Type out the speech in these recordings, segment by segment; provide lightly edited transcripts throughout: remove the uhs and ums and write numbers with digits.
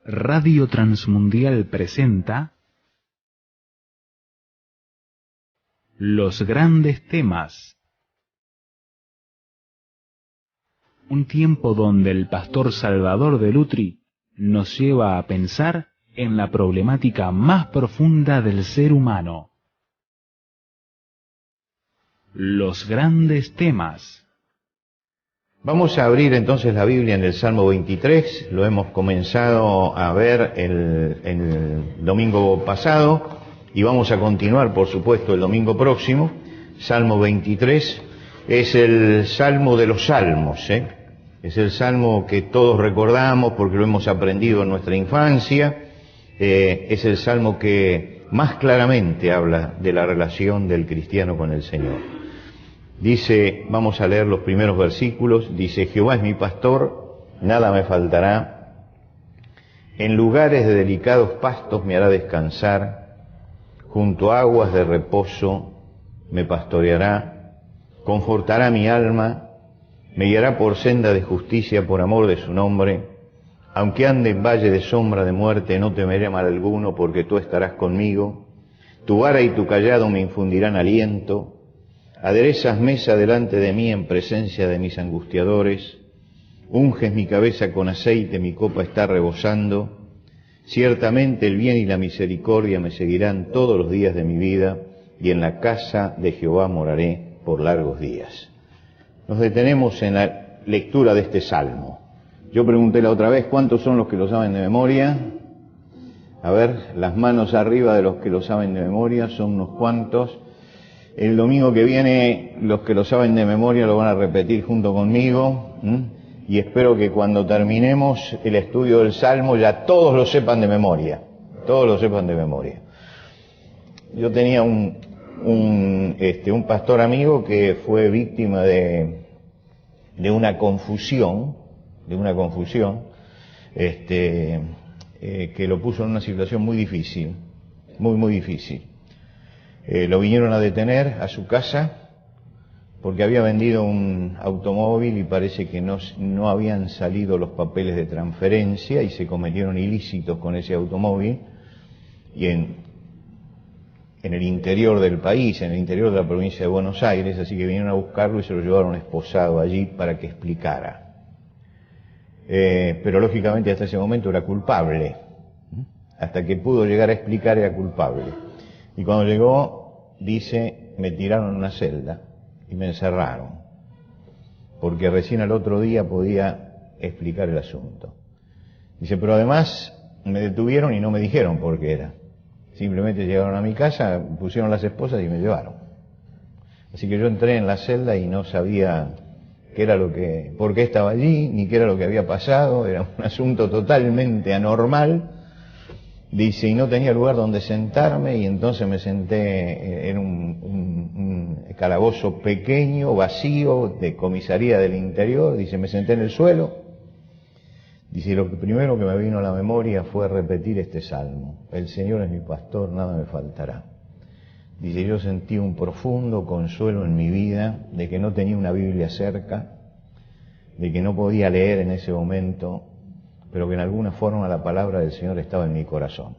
Radio Transmundial presenta Los grandes temas. Un tiempo donde el pastor Salvador de Lutri nos lleva a pensar en la problemática más profunda del ser humano. Los grandes temas. Vamos a abrir entonces la Biblia en el Salmo 23, lo hemos comenzado a ver el domingo pasado y vamos a continuar, por supuesto, el domingo próximo. Salmo 23 es el Salmo de los Salmos, es el Salmo que todos recordamos porque lo hemos aprendido en nuestra infancia, es el Salmo que más claramente habla de la relación del cristiano con el Señor. Dice, vamos a leer los primeros versículos, dice: Jehová es mi pastor, nada me faltará, en lugares de delicados pastos me hará descansar, junto a aguas de reposo me pastoreará, confortará mi alma, me guiará por senda de justicia por amor de su nombre, aunque ande en valle de sombra de muerte no temeré mal alguno, porque tú estarás conmigo, tu vara y tu cayado me infundirán aliento. Aderezas mesa delante de mí en presencia de mis angustiadores, unges mi cabeza con aceite, mi copa está rebosando. Ciertamente el bien y la misericordia me seguirán todos los días de mi vida, y en la casa de Jehová moraré por largos días. Nos detenemos en la lectura de este salmo. Yo pregunté la otra vez, ¿cuántos son los que lo saben de memoria? A ver, las manos arriba de los que lo saben de memoria, son unos cuantos. El domingo que viene, los que lo saben de memoria lo van a repetir junto conmigo, y espero que cuando terminemos el estudio del Salmo ya todos lo sepan de memoria, todos lo sepan de memoria. Yo tenía un pastor amigo que fue víctima de una confusión, que lo puso en una situación muy difícil, muy difícil. Lo vinieron a detener a su casa porque había vendido un automóvil y parece que no habían salido los papeles de transferencia y se cometieron ilícitos con ese automóvil, y en el interior del país, en el interior de la provincia de Buenos Aires, así que vinieron a buscarlo y se lo llevaron esposado allí para que explicara. Pero lógicamente hasta ese momento era culpable, hasta que pudo llegar a explicar era culpable. Y cuando llegó, dice, me tiraron en una celda y me encerraron, porque recién al otro día podía explicar el asunto. Dice, pero además me detuvieron y no me dijeron por qué era. Simplemente llegaron a mi casa, pusieron las esposas y me llevaron. Así que yo entré en la celda y no sabía por qué estaba allí, ni qué era lo que había pasado. Era un asunto totalmente anormal. Dice, y no tenía lugar donde sentarme, y entonces me senté en un calabozo pequeño, vacío, de comisaría del interior. Dice, me senté en el suelo. Dice, lo primero que me vino a la memoria fue repetir este salmo: el Señor es mi pastor, nada me faltará. Dice, yo sentí un profundo consuelo en mi vida de que no tenía una Biblia cerca, de que no podía leer en ese momento, pero que en alguna forma la palabra del Señor estaba en mi corazón.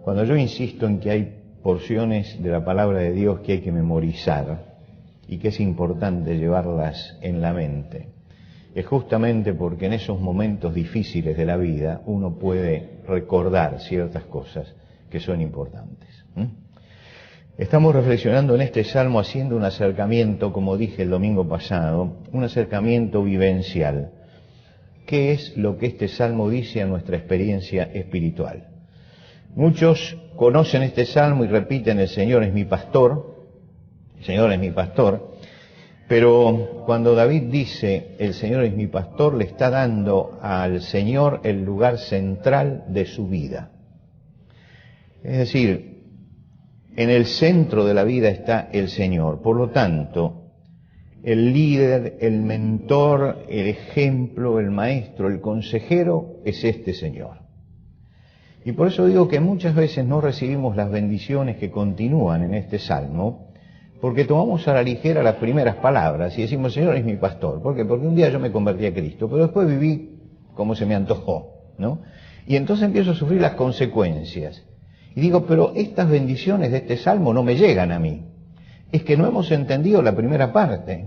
Cuando yo insisto en que hay porciones de la palabra de Dios que hay que memorizar y que es importante llevarlas en la mente, es justamente porque en esos momentos difíciles de la vida uno puede recordar ciertas cosas que son importantes. Estamos reflexionando en este salmo haciendo un acercamiento, como dije el domingo pasado, un acercamiento vivencial. ¿Qué es lo que este salmo dice a nuestra experiencia espiritual? Muchos conocen este salmo y repiten, el Señor es mi pastor, el Señor es mi pastor, pero cuando David dice, el Señor es mi pastor, le está dando al Señor el lugar central de su vida. Es decir, en el centro de la vida está el Señor. Por lo tanto, el líder, el mentor, el ejemplo, el maestro, el consejero es este Señor. Y por eso digo que muchas veces no recibimos las bendiciones que continúan en este salmo, porque tomamos a la ligera las primeras palabras y decimos, Señor es mi pastor. ¿Por qué? Porque un día yo me convertí a Cristo, pero después viví como se me antojó, ¿no? Y entonces empiezo a sufrir las consecuencias. Y digo, pero estas bendiciones de este salmo no me llegan a mí. Es que no hemos entendido la primera parte.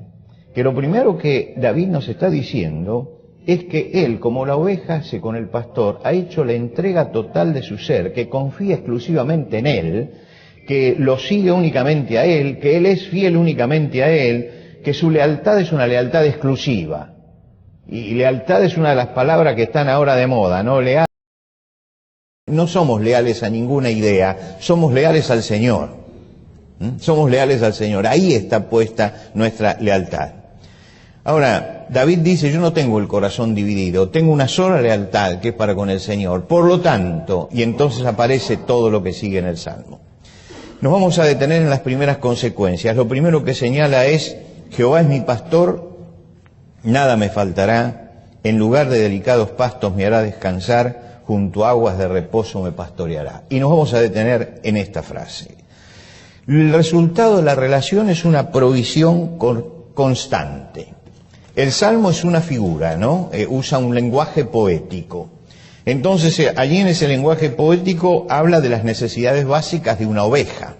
Que lo primero que David nos está diciendo es que él, como la oveja hace con el pastor, ha hecho la entrega total de su ser, que confía exclusivamente en él, que lo sigue únicamente a él, que él es fiel únicamente a él, que su lealtad es una lealtad exclusiva. Y lealtad es una de las palabras que están ahora de moda, ¿no? No somos leales a ninguna idea, somos leales al Señor. Somos leales al Señor. Ahí está puesta nuestra lealtad. Ahora, David dice, yo no tengo el corazón dividido, tengo una sola lealtad que es para con el Señor. Por lo tanto, y entonces aparece todo lo que sigue en el Salmo. Nos vamos a detener en las primeras consecuencias. Lo primero que señala es, Jehová es mi pastor, nada me faltará, en lugar de delicados pastos me hará descansar, junto a aguas de reposo me pastoreará. Y nos vamos a detener en esta frase. El resultado de la relación es una provisión constante. El Salmo es una figura, ¿no? Usa un lenguaje poético. Entonces, allí en ese lenguaje poético habla de las necesidades básicas de una oveja.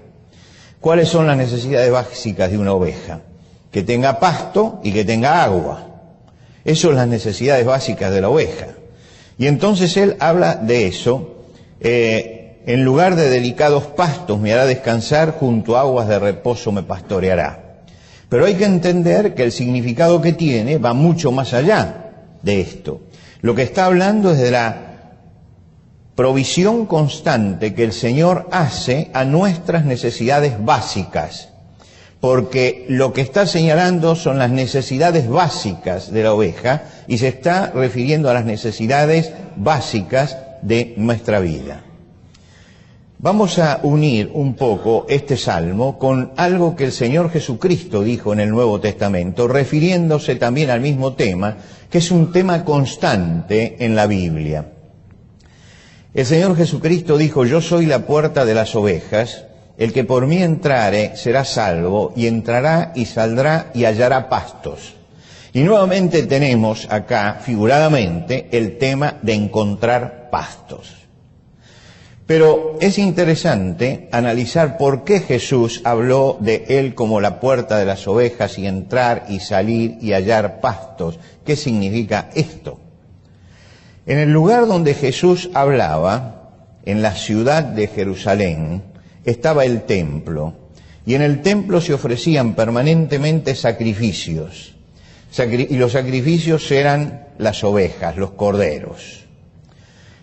¿Cuáles son las necesidades básicas de una oveja? Que tenga pasto y que tenga agua. Esas son las necesidades básicas de la oveja. Y entonces él habla de eso, en lugar de delicados pastos me hará descansar, junto a aguas de reposo me pastoreará. Pero hay que entender que el significado que tiene va mucho más allá de esto. Lo que está hablando es de la provisión constante que el Señor hace a nuestras necesidades básicas. Porque lo que está señalando son las necesidades básicas de la oveja y se está refiriendo a las necesidades básicas de nuestra vida. Vamos a unir un poco este salmo con algo que el Señor Jesucristo dijo en el Nuevo Testamento, refiriéndose también al mismo tema, que es un tema constante en la Biblia. El Señor Jesucristo dijo, yo soy la puerta de las ovejas. El que por mí entrare será salvo, y entrará y saldrá y hallará pastos. Y nuevamente tenemos acá, figuradamente, el tema de encontrar pastos. Pero es interesante analizar por qué Jesús habló de él como la puerta de las ovejas y entrar y salir y hallar pastos. ¿Qué significa esto? En el lugar donde Jesús hablaba, en la ciudad de Jerusalén, estaba el templo, y en el templo se ofrecían permanentemente sacrificios, y los sacrificios eran las ovejas, los corderos.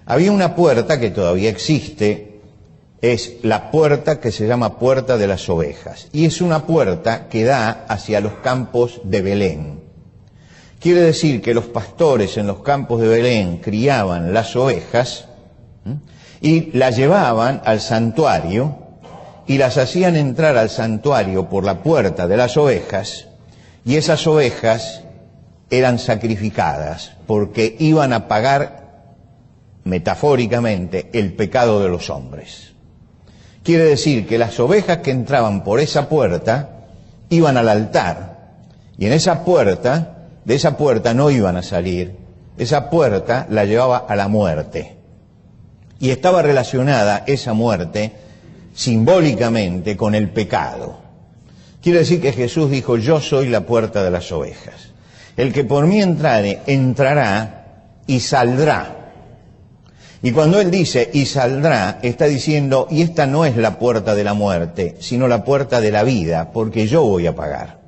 Había una puerta que todavía existe, es la puerta que se llama Puerta de las Ovejas, y es una puerta que da hacia los campos de Belén. Quiere decir que los pastores en los campos de Belén criaban las ovejas y las llevaban al santuario, y las hacían entrar al santuario por la puerta de las ovejas, y esas ovejas eran sacrificadas porque iban a pagar metafóricamente el pecado de los hombres. Quiere decir que las ovejas que entraban por esa puerta iban al altar, y en esa puerta, de esa puerta no iban a salir, esa puerta la llevaba a la muerte, y estaba relacionada esa muerte simbólicamente con el pecado. Quiere decir que Jesús dijo, yo soy la puerta de las ovejas. El que por mí entrare, entrará y saldrá. Y cuando él dice y saldrá, está diciendo, y esta no es la puerta de la muerte, sino la puerta de la vida, porque yo voy a pagar.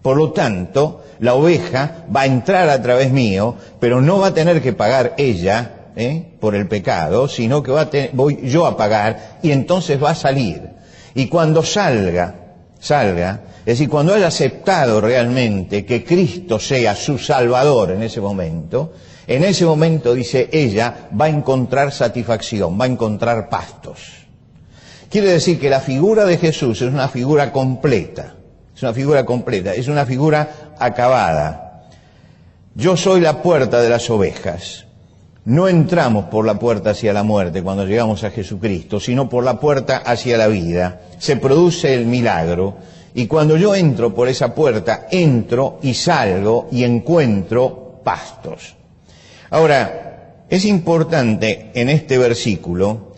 Por lo tanto, la oveja va a entrar a través mío, pero no va a tener que pagar ella, por el pecado, sino que voy yo a pagar, y entonces va a salir. Y cuando salga, es decir, cuando haya aceptado realmente que Cristo sea su Salvador en ese momento, dice ella, va a encontrar satisfacción, va a encontrar pastos. Quiere decir que la figura de Jesús es una figura completa, es una figura acabada. Yo soy la puerta de las ovejas. No entramos por la puerta hacia la muerte cuando llegamos a Jesucristo, sino por la puerta hacia la vida. Se produce el milagro, y cuando yo entro por esa puerta, entro y salgo y encuentro pastos. Ahora, es importante en este versículo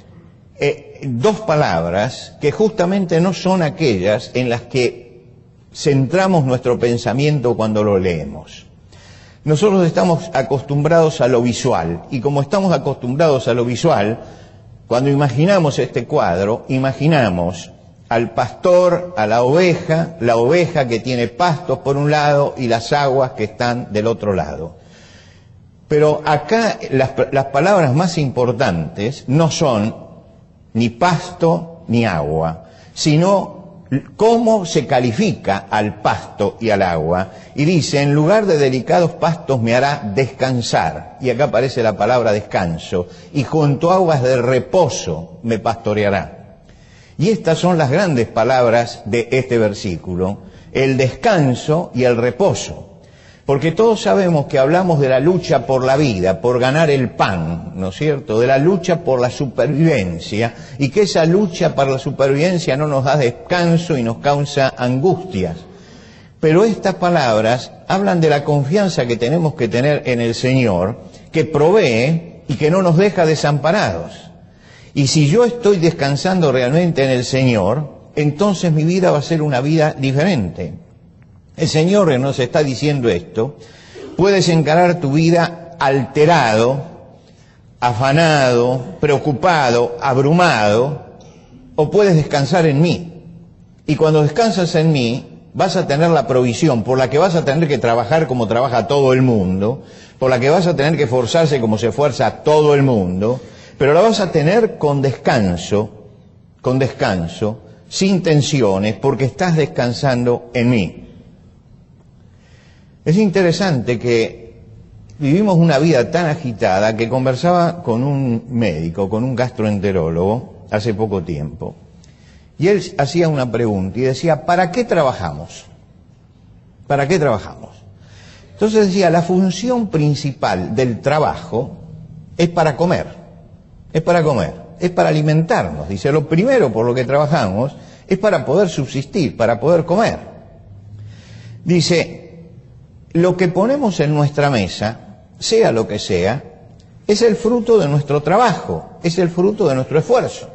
dos palabras que justamente no son aquellas en las que centramos nuestro pensamiento cuando lo leemos. Nosotros estamos acostumbrados a lo visual, y como estamos acostumbrados a lo visual, cuando imaginamos este cuadro, imaginamos al pastor, a la oveja que tiene pastos por un lado y las aguas que están del otro lado. Pero acá las palabras más importantes no son ni pasto ni agua, sino cómo se califica al pasto y al agua. Y dice, en lugar de delicados pastos me hará descansar. Y acá aparece la palabra descanso. Y junto a aguas de reposo me pastoreará. Y estas son las grandes palabras de este versículo, el descanso y el reposo. Porque todos sabemos que hablamos de la lucha por la vida, por ganar el pan, ¿no es cierto? De la lucha por la supervivencia, y que esa lucha por la supervivencia no nos da descanso y nos causa angustias. Pero estas palabras hablan de la confianza que tenemos que tener en el Señor, que provee y que no nos deja desamparados. Y si yo estoy descansando realmente en el Señor, entonces mi vida va a ser una vida diferente. El Señor nos está diciendo esto. Puedes encarar tu vida alterado, afanado, preocupado, abrumado, o puedes descansar en mí. Y cuando descansas en mí, vas a tener la provisión por la que vas a tener que trabajar como trabaja todo el mundo, por la que vas a tener que esforzarse como se esfuerza todo el mundo, pero la vas a tener con descanso, sin tensiones, porque estás descansando en mí. Es interesante que vivimos una vida tan agitada que conversaba con un médico, con un gastroenterólogo, hace poco tiempo. Y él hacía una pregunta y decía, ¿para qué trabajamos? ¿Para qué trabajamos? Entonces decía, la función principal del trabajo es para comer, es para alimentarnos. Dice, lo primero por lo que trabajamos es para poder subsistir, para poder comer. Dice, lo que ponemos en nuestra mesa, sea lo que sea, es el fruto de nuestro trabajo, es el fruto de nuestro esfuerzo.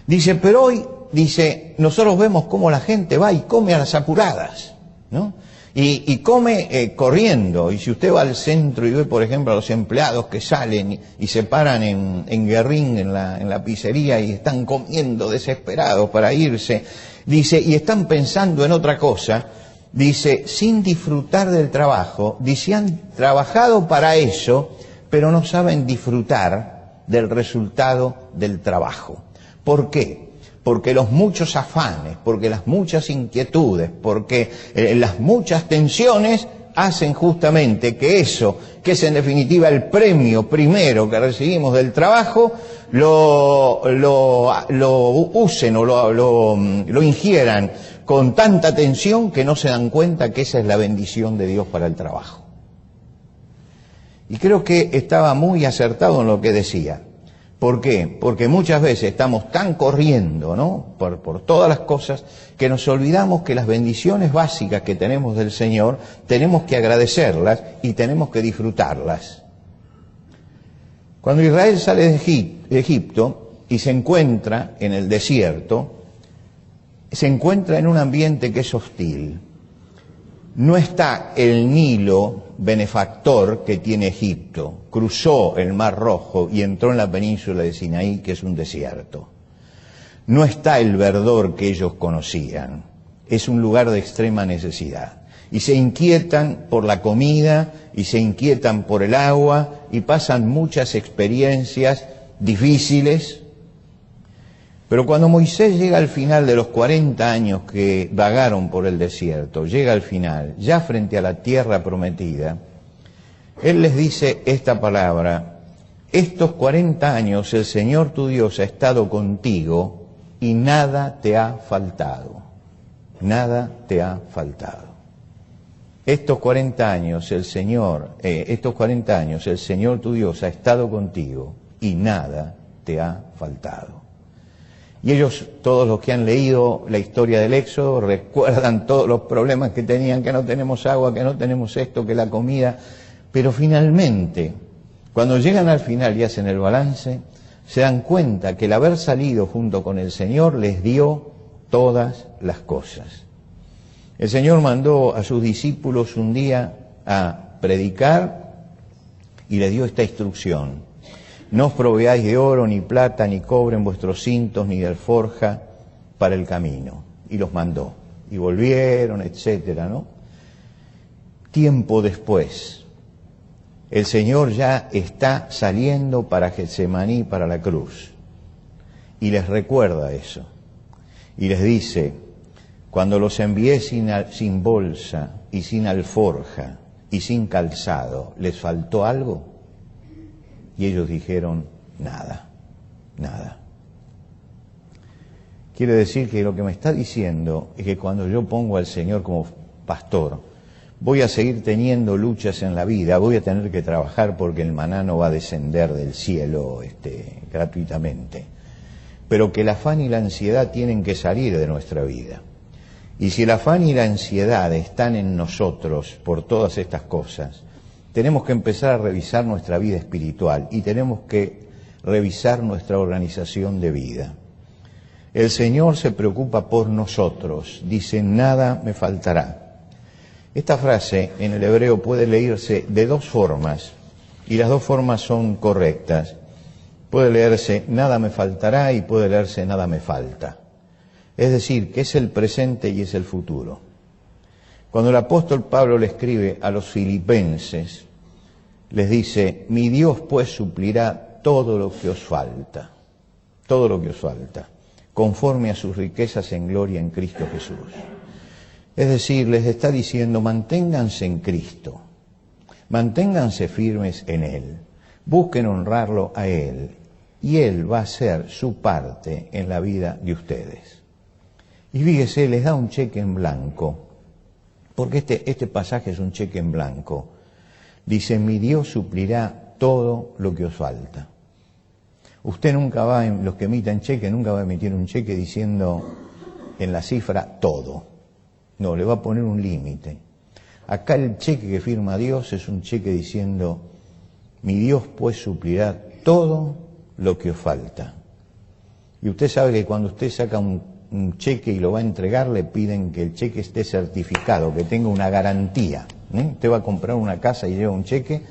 Dice, pero hoy, dice, nosotros vemos cómo la gente va y come a las apuradas, ¿no? Y come corriendo. Y si usted va al centro y ve, por ejemplo, a los empleados que salen y se paran en Guerrín, en la pizzería, y están comiendo desesperados para irse, dice, y están pensando en otra cosa, dice, sin disfrutar del trabajo, dice, han trabajado para eso, pero no saben disfrutar del resultado del trabajo. ¿Por qué? Porque los muchos afanes, porque las muchas inquietudes, porque las muchas tensiones hacen justamente que eso, que es en definitiva el premio primero que recibimos del trabajo, lo usen o lo ingieran con tanta tensión que no se dan cuenta que esa es la bendición de Dios para el trabajo. Y creo que estaba muy acertado en lo que decía. ¿Por qué? Porque muchas veces estamos tan corriendo, ¿no?, por todas las cosas, que nos olvidamos que las bendiciones básicas que tenemos del Señor tenemos que agradecerlas y tenemos que disfrutarlas. Cuando Israel sale de Egipto y se encuentra en el desierto, se encuentra en un ambiente que es hostil. No está el Nilo benefactor que tiene Egipto. Cruzó el Mar Rojo y entró en la península de Sinaí, que es un desierto. No está el verdor que ellos conocían. Es un lugar de extrema necesidad. Y se inquietan por la comida, y se inquietan por el agua, y pasan muchas experiencias difíciles. Pero cuando Moisés llega al final de los 40 años que vagaron por el desierto, llega al final, ya frente a la tierra prometida, él les dice esta palabra: estos 40 años el Señor tu Dios ha estado contigo y nada te ha faltado. Nada te ha faltado. Estos 40 años el Señor tu Dios ha estado contigo y nada te ha faltado. Y ellos, todos los que han leído la historia del Éxodo, recuerdan todos los problemas que tenían, que no tenemos agua, que no tenemos esto, que la comida. Pero finalmente, Cuando llegan al final y hacen el balance, se dan cuenta que el haber salido junto con el Señor les dio todas las cosas. El Señor mandó a sus discípulos un día a predicar y les dio esta instrucción: no os proveáis de oro, ni plata, ni cobre en vuestros cintos, ni de alforja para el camino. Y los mandó. Y volvieron, etcétera, ¿no? Tiempo después, el Señor ya está saliendo para Getsemaní, para la cruz. Y les recuerda eso. Y les dice: cuando los envié sin bolsa y sin alforja y sin calzado, ¿les faltó algo? Y ellos dijeron: nada, nada. Quiere decir que lo que me está diciendo es que cuando yo pongo al Señor como pastor, voy a seguir teniendo luchas en la vida, voy a tener que trabajar porque el maná no va a descender del cielo gratuitamente. Pero que el afán y la ansiedad tienen que salir de nuestra vida. Y si el afán y la ansiedad están en nosotros por todas estas cosas, tenemos que empezar a revisar nuestra vida espiritual y tenemos que revisar nuestra organización de vida. El Señor se preocupa por nosotros, dice: nada me faltará. Esta frase en el hebreo puede leerse de dos formas, y las dos formas son correctas. Puede leerse nada me faltará y puede leerse nada me falta. Es decir, que es el presente y es el futuro. Cuando el apóstol Pablo le escribe a los filipenses, les dice: mi Dios pues suplirá todo lo que os falta, conforme a sus riquezas en gloria en Cristo Jesús. Es decir, les está diciendo: manténganse en Cristo, manténganse firmes en Él, busquen honrarlo a Él, y Él va a hacer su parte en la vida de ustedes. Y fíjese, les da un cheque en blanco, porque este pasaje es un cheque en blanco. Dice: mi Dios suplirá todo lo que os falta. Usted nunca va, los que emitan cheque, nunca va a emitir un cheque diciendo en la cifra todo. No, le va a poner un límite. Acá el cheque que firma Dios es un cheque diciendo: mi Dios pues suplirá todo lo que os falta. Y usted sabe que cuando usted saca un cheque y lo va a entregar, le piden que el cheque esté certificado, que tenga una garantía. Usted va a comprar una casa y lleva un cheque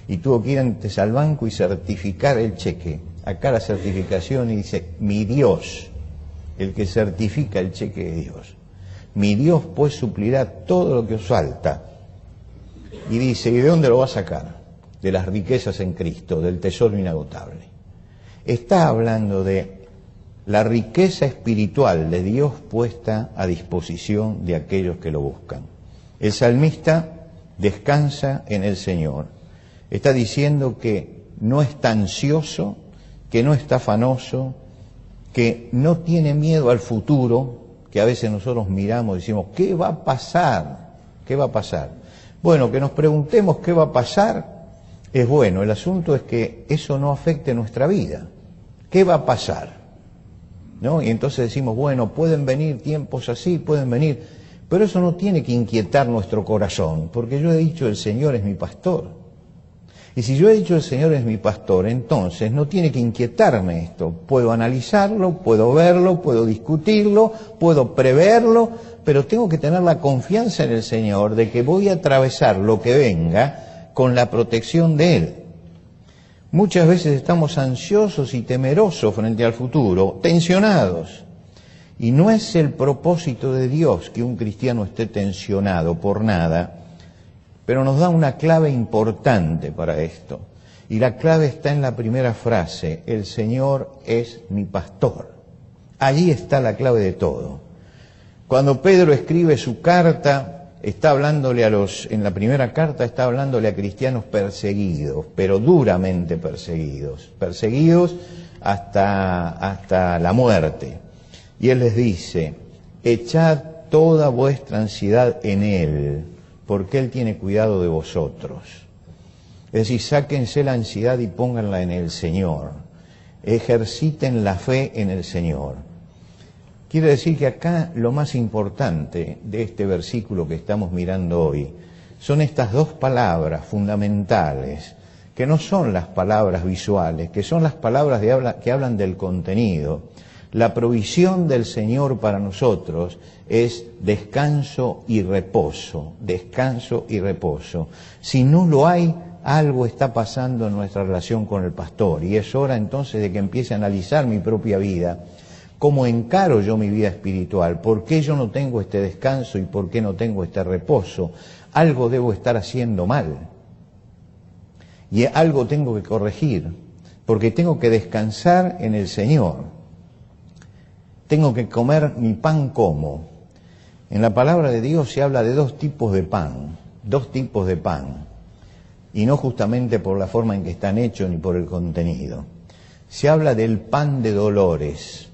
y tuvo que ir antes al banco y certificar el cheque. Acá la certificación y dice: mi Dios, el que certifica el cheque de Dios. Mi Dios pues suplirá todo lo que os falta. Y dice: ¿y de dónde lo va a sacar? De las riquezas en Cristo, del tesoro inagotable. Está hablando de la riqueza espiritual de Dios puesta a disposición de aquellos que lo buscan. El salmista descansa en el Señor. Está diciendo que no está ansioso, que no está afanoso, que no tiene miedo al futuro, que a veces nosotros miramos y decimos: ¿qué va a pasar? ¿Qué va a pasar? Bueno, que nos preguntemos qué va a pasar es bueno. El asunto es que eso no afecte nuestra vida. ¿Qué va a pasar? ¿No? Y entonces decimos: bueno, pueden venir tiempos así, pueden venir, pero eso no tiene que inquietar nuestro corazón, porque yo he dicho: el Señor es mi pastor. Y si yo he dicho: el Señor es mi pastor, entonces no tiene que inquietarme esto. Puedo analizarlo, puedo verlo, puedo discutirlo, puedo preverlo, pero tengo que tener la confianza en el Señor de que voy a atravesar lo que venga con la protección de Él. Muchas veces estamos ansiosos y temerosos frente al futuro, tensionados. Y no es el propósito de Dios que un cristiano esté tensionado por nada, pero nos da una clave importante para esto. Y la clave está en la primera frase: el Señor es mi pastor. Allí está la clave de todo. Cuando Pedro escribe su carta, está hablándole en la primera carta está hablándole a cristianos perseguidos, pero duramente perseguidos hasta la muerte. Y él les dice: echad toda vuestra ansiedad en Él, porque Él tiene cuidado de vosotros. Es decir, sáquense la ansiedad y pónganla en el Señor. Ejerciten la fe en el Señor. Quiere decir que acá lo más importante de este versículo que estamos mirando hoy son estas dos palabras fundamentales que no son las palabras visuales, que son las palabras que hablan del contenido. La provisión del Señor para nosotros es descanso y reposo, descanso y reposo. Si no lo hay, algo está pasando en nuestra relación con el pastor, y es hora entonces de que empiece a analizar mi propia vida. ¿Cómo encaro yo mi vida espiritual? ¿Por qué yo no tengo este descanso y por qué no tengo este reposo? Algo debo estar haciendo mal. Y algo tengo que corregir, porque tengo que descansar en el Señor. Tengo que comer mi pan como. En la palabra de Dios se habla de dos tipos de pan, y no justamente por la forma en que están hechos ni por el contenido. Se habla del pan de dolores.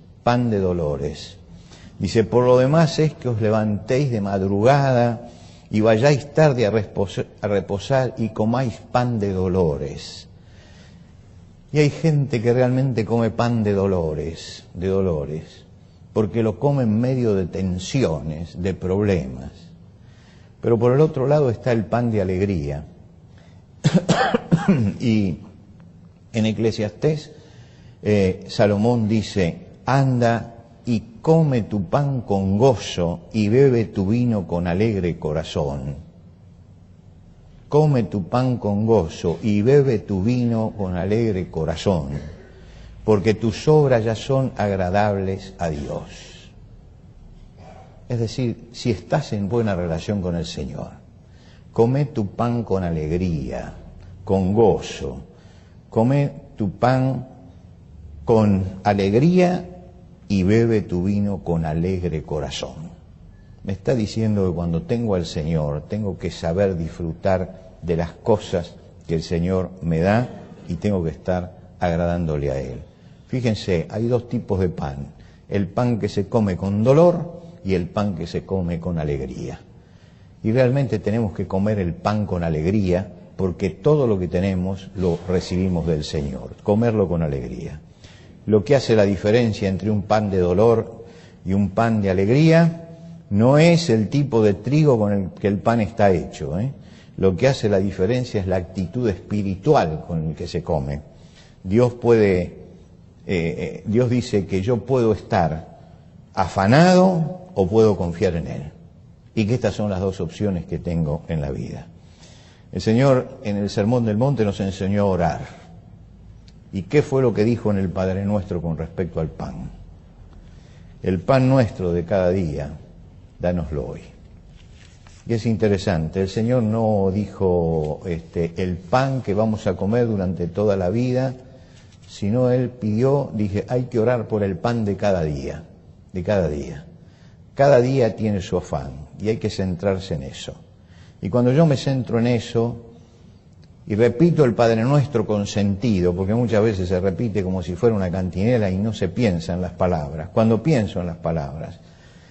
Dice, por lo demás es que os levantéis de madrugada y vayáis tarde a reposar y comáis pan de dolores. Y hay gente que realmente come pan de dolores, porque lo come en medio de tensiones, de problemas. Pero por el otro lado está el pan de alegría. Y en Eclesiastés, Salomón dice, anda y come tu pan con gozo y bebe tu vino con alegre corazón. Come tu pan con gozo y bebe tu vino con alegre corazón, porque tus obras ya son agradables a Dios. Es decir, si estás en buena relación con el Señor, come tu pan con alegría, con gozo. Come tu pan con alegría y bebe tu vino con alegre corazón. Me está diciendo que cuando tengo al Señor, tengo que saber disfrutar de las cosas que el Señor me da y tengo que estar agradándole a Él. Fíjense, hay dos tipos de pan. El pan que se come con dolor y el pan que se come con alegría. Y realmente tenemos que comer el pan con alegría, porque todo lo que tenemos lo recibimos del Señor. Comerlo con alegría. Lo que hace la diferencia entre un pan de dolor y un pan de alegría no es el tipo de trigo con el que el pan está hecho, Lo que hace la diferencia es la actitud espiritual con el que se come. Dios dice que yo puedo estar afanado o puedo confiar en Él. Y que estas son las dos opciones que tengo en la vida. El Señor en el Sermón del Monte nos enseñó a orar. ¿Y qué fue lo que dijo en el Padre Nuestro con respecto al pan? El pan nuestro de cada día, dánoslo hoy. Y es interesante, el Señor no dijo el pan que vamos a comer durante toda la vida, sino Él pidió, dije, hay que orar por el pan de cada día, de cada día. Cada día tiene su afán y hay que centrarse en eso. Y cuando yo me centro en eso, y repito el Padre Nuestro con sentido, porque muchas veces se repite como si fuera una cantinela y no se piensa en las palabras. Cuando pienso en las palabras,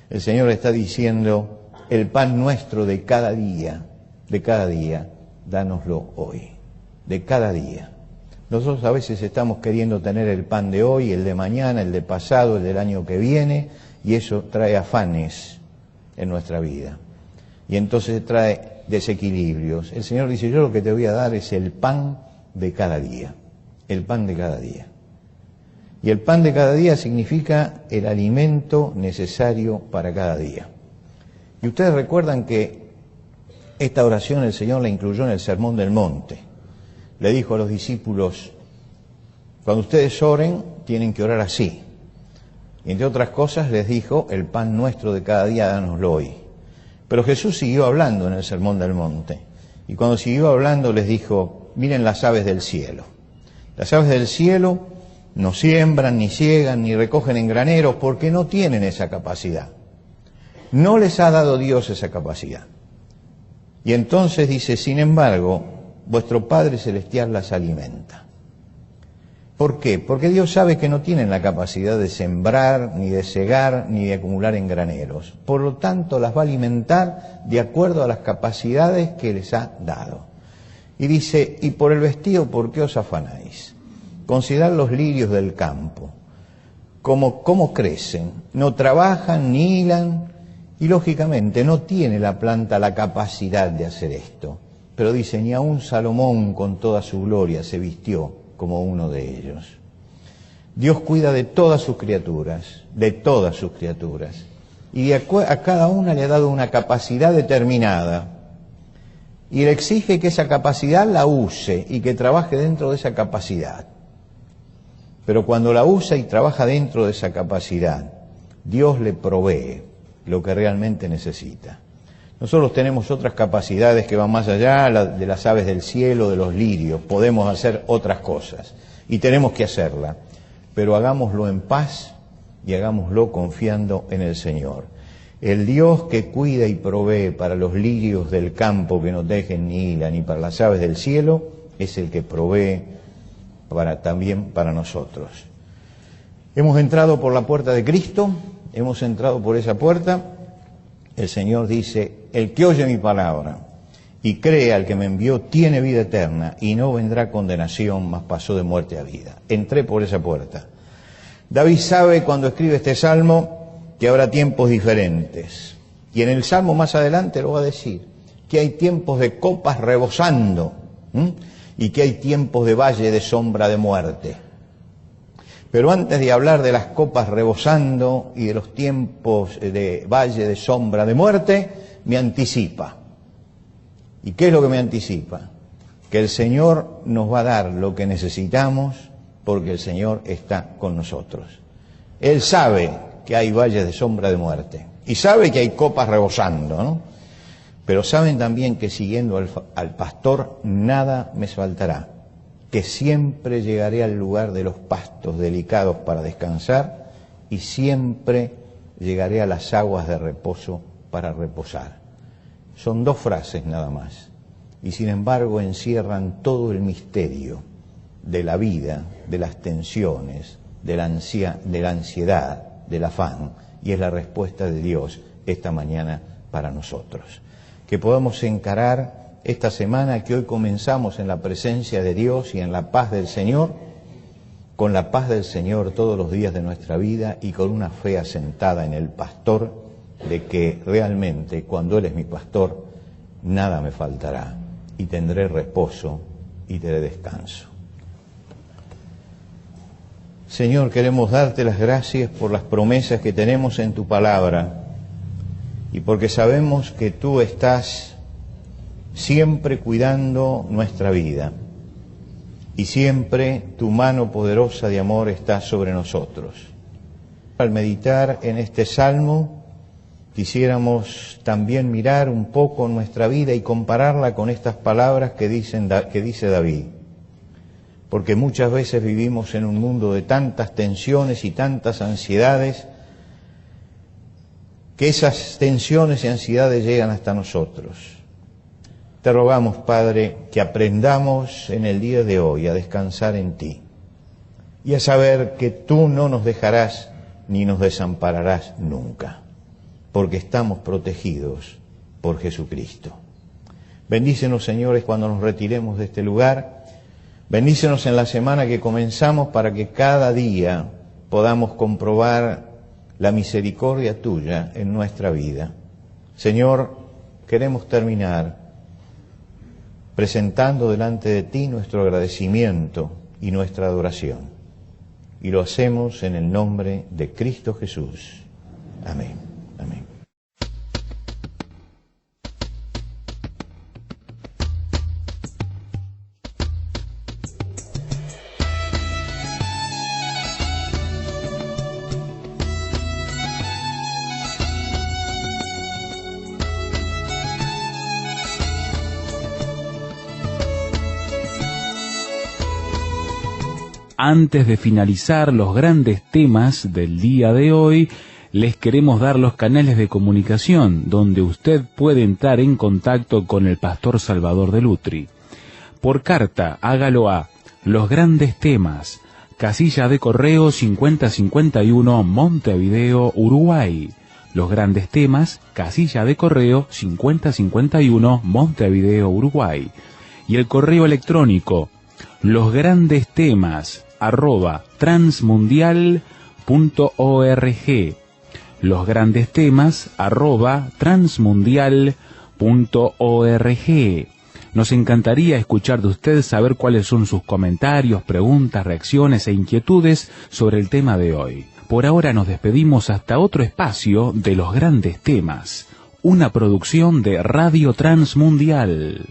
el Señor está diciendo, el pan nuestro de cada día, dánoslo hoy, de cada día. Nosotros a veces estamos queriendo tener el pan de hoy, el de mañana, el de pasado, el del año que viene, y eso trae afanes en nuestra vida. Y entonces trae desequilibrios. El Señor dice, yo lo que te voy a dar es el pan de cada día. El pan de cada día. Y el pan de cada día significa el alimento necesario para cada día. Y ustedes recuerdan que esta oración el Señor la incluyó en el Sermón del Monte. Le dijo a los discípulos, cuando ustedes oren, tienen que orar así. Y entre otras cosas les dijo, el pan nuestro de cada día, dánoslo hoy. Pero Jesús siguió hablando en el Sermón del Monte. Y cuando siguió hablando les dijo, miren las aves del cielo. Las aves del cielo no siembran, ni ciegan, ni recogen en graneros, porque no tienen esa capacidad. No les ha dado Dios esa capacidad. Y entonces dice, sin embargo, vuestro Padre Celestial las alimenta. ¿Por qué? Porque Dios sabe que no tienen la capacidad de sembrar, ni de cegar, ni de acumular en graneros. Por lo tanto, las va a alimentar de acuerdo a las capacidades que les ha dado. Y dice, y por el vestido, ¿por qué os afanáis? Considerad los lirios del campo, cómo crecen. No trabajan, ni hilan, y lógicamente no tiene la planta la capacidad de hacer esto. pero dice, ni aun Salomón con toda su gloria se vistió como uno de ellos. Dios cuida de todas sus criaturas, y a cada una le ha dado una capacidad determinada, y le exige que esa capacidad la use y que trabaje dentro de esa capacidad. Pero cuando la usa y trabaja dentro de esa capacidad, Dios le provee lo que realmente necesita. Nosotros tenemos otras capacidades que van más allá de las aves del cielo, de los lirios. Podemos hacer otras cosas y tenemos que hacerla, pero hagámoslo en paz y hagámoslo confiando en el Señor. El Dios que cuida y provee para los lirios del campo que no tejen ni hilan, ni para las aves del cielo, es el que provee también para nosotros. Hemos entrado por la puerta de Cristo, hemos entrado por esa puerta. El Señor dice, el que oye mi palabra y cree al que me envió tiene vida eterna y no vendrá condenación, mas pasó de muerte a vida. Entré por esa puerta. David sabe cuando escribe este salmo que habrá tiempos diferentes. Y en el salmo más adelante lo va a decir, que hay tiempos de copas rebosando, y que hay tiempos de valle de sombra de muerte. Pero antes de hablar de las copas rebosando y de los tiempos de valle de sombra de muerte, me anticipa. ¿Y qué es lo que me anticipa? Que el Señor nos va a dar lo que necesitamos porque el Señor está con nosotros. Él sabe que hay valles de sombra de muerte y sabe que hay copas rebosando, ¿no? Pero saben también que siguiendo al pastor nada me faltará, que siempre llegaré al lugar de los pastos delicados para descansar y siempre llegaré a las aguas de reposo para reposar. Son 2 frases nada más, y sin embargo encierran todo el misterio de la vida, de las tensiones, de la ansiedad, del afán, y es la respuesta de Dios esta mañana para nosotros. Que podamos encarar esta semana que hoy comenzamos en la presencia de Dios y en la paz del Señor, con la paz del Señor todos los días de nuestra vida y con una fe asentada en el pastor de que realmente cuando Él es mi pastor nada me faltará y tendré reposo y tendré descanso. Señor, queremos darte las gracias por las promesas que tenemos en tu palabra y porque sabemos que tú estás siempre cuidando nuestra vida y siempre tu mano poderosa de amor está sobre nosotros. Al meditar en este salmo, quisiéramos también mirar un poco nuestra vida y compararla con estas palabras que dice David. Porque muchas veces vivimos en un mundo de tantas tensiones y tantas ansiedades, que esas tensiones y ansiedades llegan hasta nosotros. Te rogamos, Padre, que aprendamos en el día de hoy a descansar en ti y a saber que tú no nos dejarás ni nos desampararás nunca, porque estamos protegidos por Jesucristo. Bendícenos, señores, cuando nos retiremos de este lugar. Bendícenos en la semana que comenzamos para que cada día podamos comprobar la misericordia tuya en nuestra vida. Señor, queremos terminar presentando delante de ti nuestro agradecimiento y nuestra adoración. Y lo hacemos en el nombre de Cristo Jesús. Amén. Amén. Antes de finalizar los grandes temas del día de hoy, les queremos dar los canales de comunicación donde usted puede entrar en contacto con el pastor Salvador de Lutri. Por carta, hágalo a Los Grandes Temas, casilla de correo 5051, Montevideo, Uruguay. Los Grandes Temas, casilla de correo 5051, Montevideo, Uruguay. Y el correo electrónico losgrandestemas@transmundial.org. losgrandestemas@transmundial.org. Nos encantaría escuchar de usted, saber cuáles son sus comentarios, preguntas, reacciones e inquietudes sobre el tema de hoy. Por ahora nos despedimos hasta otro espacio de los grandes temas, una producción de Radio Transmundial.